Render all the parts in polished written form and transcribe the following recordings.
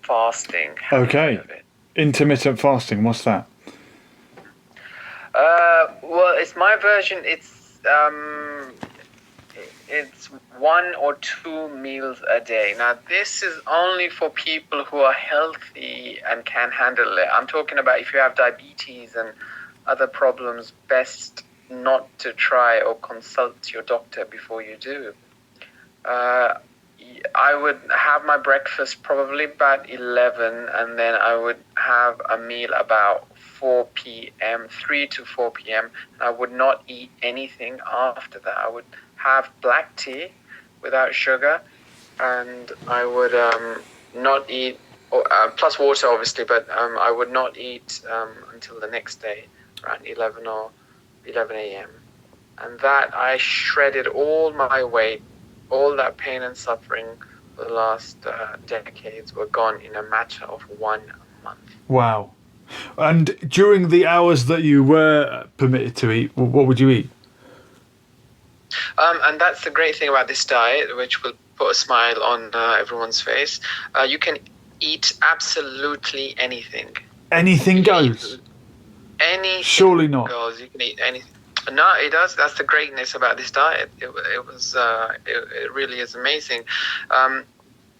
fasting. Have you Okay. heard of it? Intermittent fasting, what's that? Well, it's my version. It's 1 or 2 meals a day. Now, this is only for people who are healthy and can handle it. I'm talking about if you have diabetes and other problems, best not to try or consult your doctor before you do. I would have my breakfast probably about 11, and then I would have a meal about 4 p.m., 3 to 4 p.m. I would not eat anything after that. I would have black tea without sugar, and I would not eat, plus water obviously, but I would not eat until the next day, around 11 or 11 a.m. And that I shredded all my weight, all that pain and suffering for the last decades were gone in a matter of 1 month. Wow. And during the hours that you were permitted to eat, what would you eat? And that's the great thing about this diet, which will put a smile on everyone's face. You can eat absolutely anything. Anything goes? Anything. Surely not. Goes. You can eat anything. No, it does. That's the greatness about this diet. It really is amazing.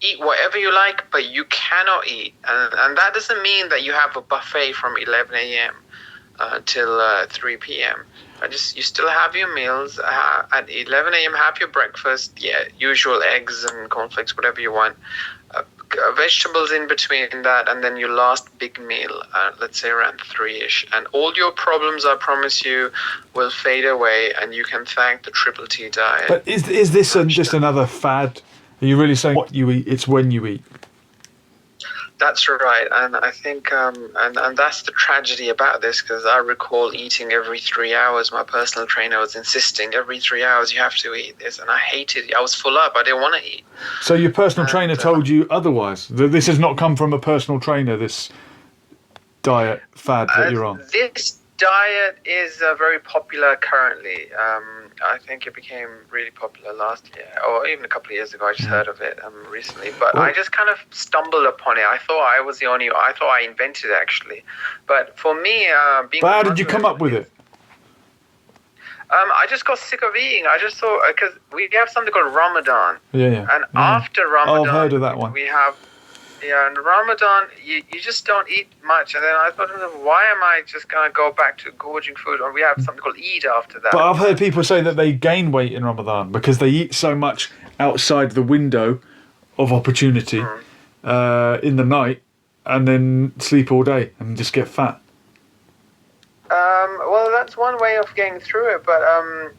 Eat whatever you like, but you cannot eat, and that doesn't mean that you have a buffet from 11 a.m. Till 3 p.m. You still have your meals at 11 a.m. Have your breakfast, usual eggs and cornflakes, whatever you want. Vegetables in between that, and then your last big meal, let's say around 3ish, and all your problems, I promise you, will fade away, and you can thank the triple T diet. But is this just another fad? Are you really saying what you eat? It's when you eat. That's right, and I think, and that's the tragedy about this, because I recall eating every 3 hours. My personal trainer was insisting every 3 hours you have to eat this, and I hated it. I was full up. I didn't want to eat. So your personal trainer told you otherwise? This has not come from a personal trainer, this diet fad that you're on? This diet is very popular currently. I think it became really popular last year, or even a couple of years ago. I just heard of it recently, but I just kind of stumbled upon it. I thought I was the only. I thought I invented it actually, but for me, being. But how did you come up with it? I just got sick of eating. I just thought, because we have something called Ramadan. Yeah. And after Ramadan, I've heard of that one. We have. Yeah, in Ramadan, you just don't eat much. And then I thought, why am I just going to go back to gorging food? Or we have something called Eid after that. But I've heard people say that they gain weight in Ramadan because they eat so much outside the window of opportunity in the night, and then sleep all day and just get fat. Well, that's one way of getting through it, but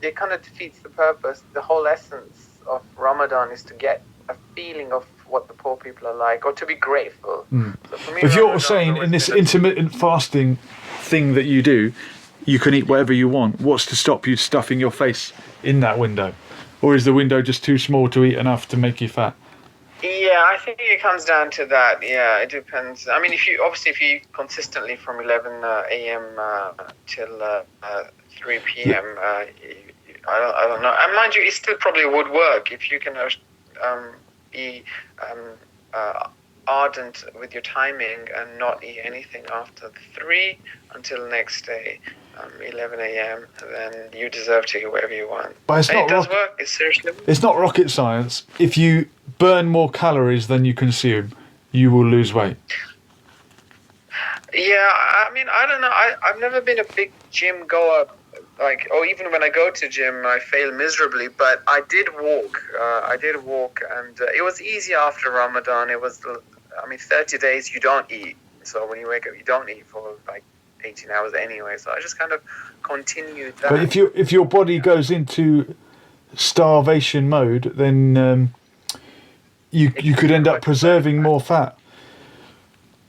it kind of defeats the purpose. The whole essence of Ramadan is to get a feeling of what the poor people are like, or to be grateful. So for me, if you're saying in this intermittent fasting thing that you do, you can eat whatever you want, what's to stop you stuffing your face in that window? Or is the window just too small to eat enough to make you fat? Yeah, I think it comes down to that. Yeah, it depends. I mean, if you eat consistently from 11 a.m. Till 3 p.m., I don't know. And mind you, it still probably would work if you can be ardent with your timing and not eat anything after 3 until next day, 11 a.m. Then you deserve to eat whatever you want. But it does work. It seriously works. It's not rocket science. If you burn more calories than you consume, you will lose weight. Yeah, I mean, I don't know. I've never been a big gym goer. Or even when I go to gym, I fail miserably. But I did walk. And it was easy after Ramadan. It was, 30 days you don't eat. So when you wake up, you don't eat for 18 hours anyway. So I just kind of continued that. But if your body goes into starvation mode, then you could end up preserving more fat.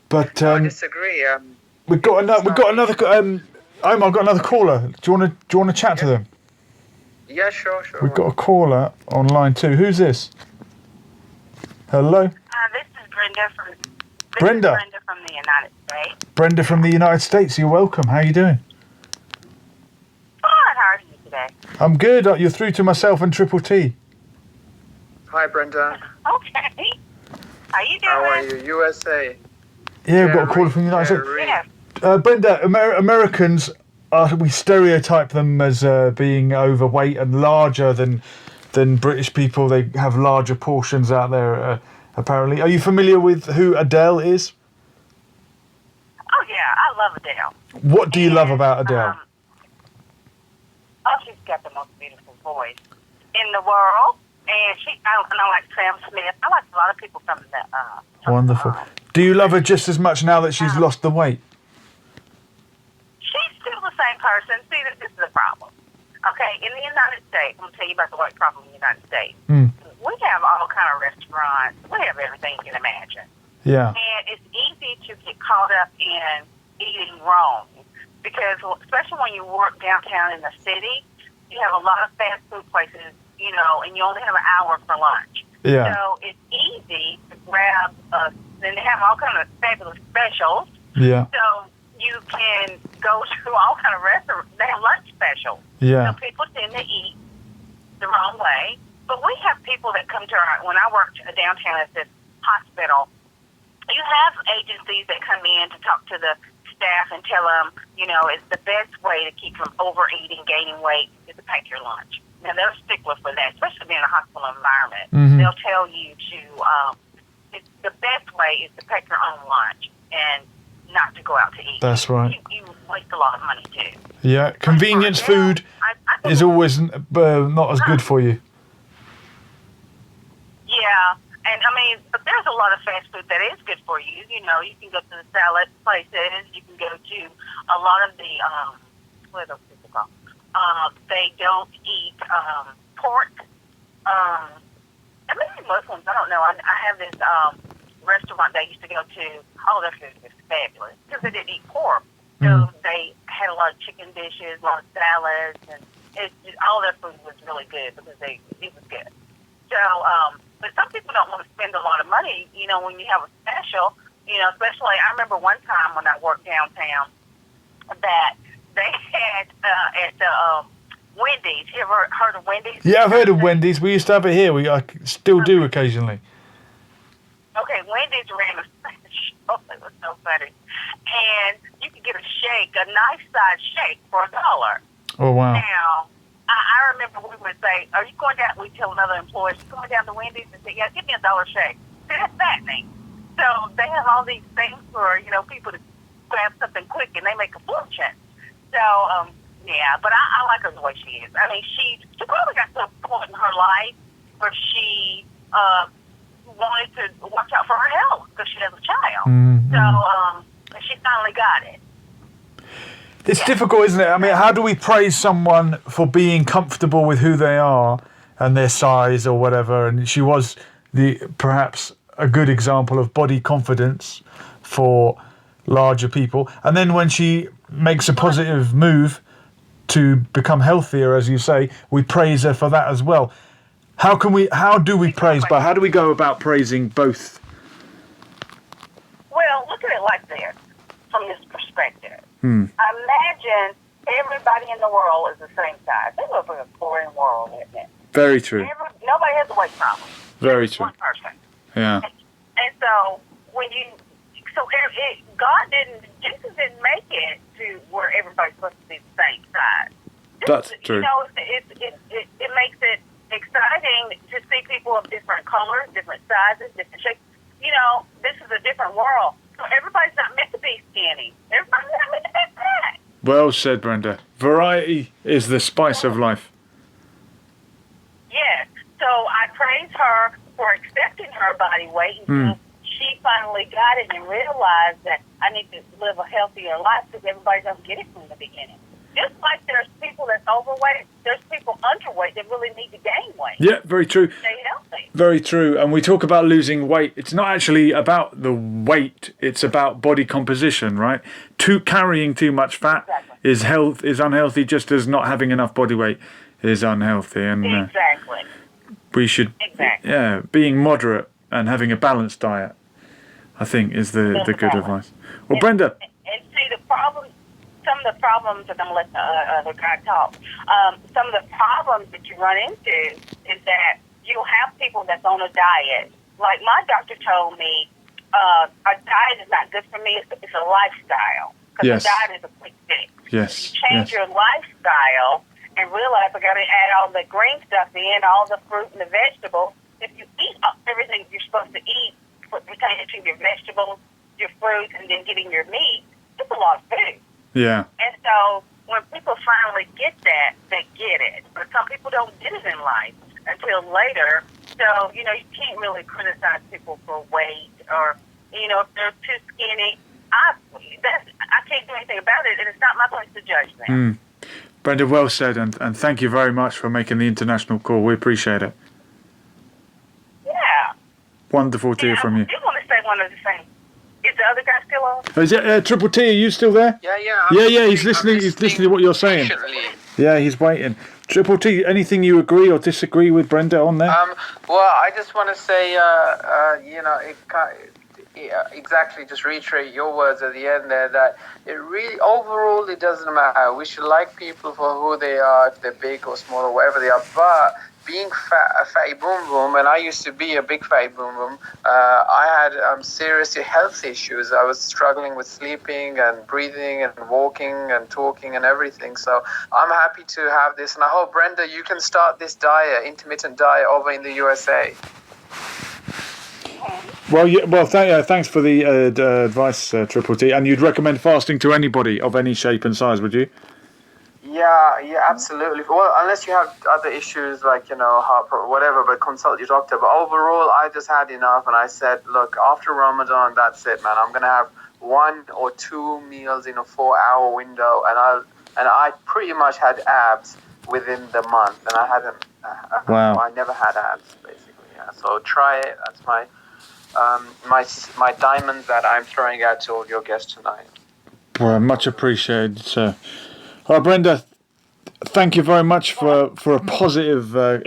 But I disagree. We've got another. I've got another caller. Do you want to chat to them? Yeah, sure. We've got a caller on line 2. Who's this? Hello. This is Brenda from. Brenda from the United States. Brenda from the United States. You're welcome. How are you doing? Good. How are you today? I'm good. You're through to myself and Triple T. Hi, Brenda. Okay. How you doing? How are you? USA. Yeah, we've got a caller from the United States. Jerry. Yes. Brenda, Americans, we stereotype them as being overweight and larger than British people. They have larger portions out there, apparently. Are you familiar with who Adele is? Oh yeah, I love Adele. What do you love about Adele? Oh, she's got the most beautiful voice in the world, and I like Sam Smith. I like a lot of people from that. Wonderful. Do you love her just as much now that she's lost the weight? She's still the same person. See, this is the problem. Okay, in the United States, I'm going to tell you about the weight problem in the United States. We have all kind of restaurants. We have everything you can imagine. Yeah. And it's easy to get caught up in eating wrong because, especially when you work downtown in the city, you have a lot of fast food places, you know, and you only have an hour for lunch. Yeah. So it's easy to grab, and they have all kind of fabulous specials. Yeah. So you can go to all kind of restaurants. They have lunch specials. Yeah. So people tend to eat the wrong way. But we have people that come to when I worked downtown at this hospital, you have agencies that come in to talk to the staff and tell them, you know, it's the best way to keep from overeating, gaining weight is to pack your lunch. Now, they're a stickler for that, especially being in a hospital environment. Mm-hmm. They'll tell you the best way is to pack your own lunch and not to go out to eat. That's right. You waste a lot of money, too. Yeah, convenience food is always not as good for you. Yeah, and I mean, but there's a lot of fast food that is good for you. You know, you can go to the salad places. You can go to a lot of the what are those people called? They don't eat pork. Maybe Muslims. I don't know. I have this restaurant that I used to go to. Oh, their food was fabulous because they didn't eat pork. So they had a lot of chicken dishes, a lot of salads, and all their food was really good because it was good. So, but some people don't want to spend a lot of money, you know, when you have a special, you know, especially I remember one time when I worked downtown that they had at the Wendy's. You ever heard of Wendy's? Yeah, I've heard of Wendy's. We used to have it here. I still do occasionally. Okay, Wendy's ran a special. It was so funny. And you could get a shake, a nice size shake for $1. Oh, wow. Now, I remember we would say, are you going down? We tell another employee, you going down to Wendy's and say, yeah, give me $1 shake. See, that's fattening. So they have all these things for, you know, people to grab something quick and they make a fortune. So, yeah, but I like her the way she is. I mean, she probably got to a point in her life where she wanted to watch out for her health because she has a child. Mm-hmm. So she finally got it. It's difficult, isn't it? I mean, how do we praise someone for being comfortable with who they are and their size or whatever? And she was perhaps a good example of body confidence for larger people. And then when she makes a positive move to become healthier, as you say, we praise her for that as well. How do we praise, but how do we go about praising both? Well, look at it like this, from this perspective. Imagine everybody in the world is the same size. They live in a boring world, isn't it? Very true. Nobody has a weight problem. Very Just true. one person. Yeah. And so Jesus didn't make it to where everybody's supposed to be the same size. That's true. You know, it makes it exciting to see people of different colors, different sizes, different shapes. You know, this is a different world. So everybody's not meant to be skinny. Everybody's not meant to be fat. Well said, Brenda. Variety is the spice of life. Yes. So I praise her for accepting her body weight until she finally got it and realized that I need to live a healthier life because everybody doesn't get it from the beginning. Just like there's people that's overweight, there's people underweight that really need to gain weight. Yeah, very true. Stay healthy. Very true. And we talk about losing weight. It's not actually about the weight. It's about body composition, right? Carrying too much fat is unhealthy, just as not having enough body weight is unhealthy. And Exactly. we should, being moderate and having a balanced diet, I think, is the good advice. Well, Brenda. And see, some of the problems, and I'm going to let the other guy talk, some of the problems that you run into is that you'll have people that's on a diet like my doctor told me, a diet is not good for me. It's a lifestyle. Because Yes. a diet is a quick fix. Yes. You change Yes. your lifestyle and realize I got to add all the green stuff in, all the fruit and the vegetables. If you eat everything you're supposed to eat, pertaining to your vegetables, your fruits, and then getting your meat, it's a lot of food. Yeah. And so when people finally get that, they get it. But some people don't get it in life until later. So, you can't really criticize people for weight or, if they're too skinny. I can't do anything about it, and it's not my place to judge them. Brenda, well said, and thank you very much for making the international call. We appreciate it. Yeah. Wonderful to hear from you. I do want to say one other thing. Is the other guy still on? Is it Triple T? Are you still there? Yeah. Yeah. He's listening. He's listening to what you're saying. Patiently. Yeah, he's waiting. Triple T, anything you agree or disagree with Brenda on there? Well, I just want to say, exactly, just reiterate your words at the end there, that it really, overall, it doesn't matter. We should like people for who they are, if they're big or small or whatever they are, but being a fatty boom boom, and I used to be a big fatty boom boom, I had serious health issues. I was struggling with sleeping and breathing and walking and talking and everything. So I'm happy to have this, and I hope, Brenda, you can start this diet, intermittent diet, over in the USA. Well, thanks for the advice, Triple T. And you'd recommend fasting to anybody of any shape and size, would you? Yeah, absolutely. Well, unless you have other issues like, heart problem, whatever, but consult your doctor. But overall, I just had enough, and I said, look, after Ramadan, that's it, man. I'm going to have 1 or 2 meals in a 4-hour window, and I pretty much had abs within the month, and I hadn't. Wow. I never had abs, basically. Yeah. So try it. That's my diamonds that I'm throwing out to all your guests tonight. Well, much appreciated, sir. All right, Brenda, thank you very much for a positive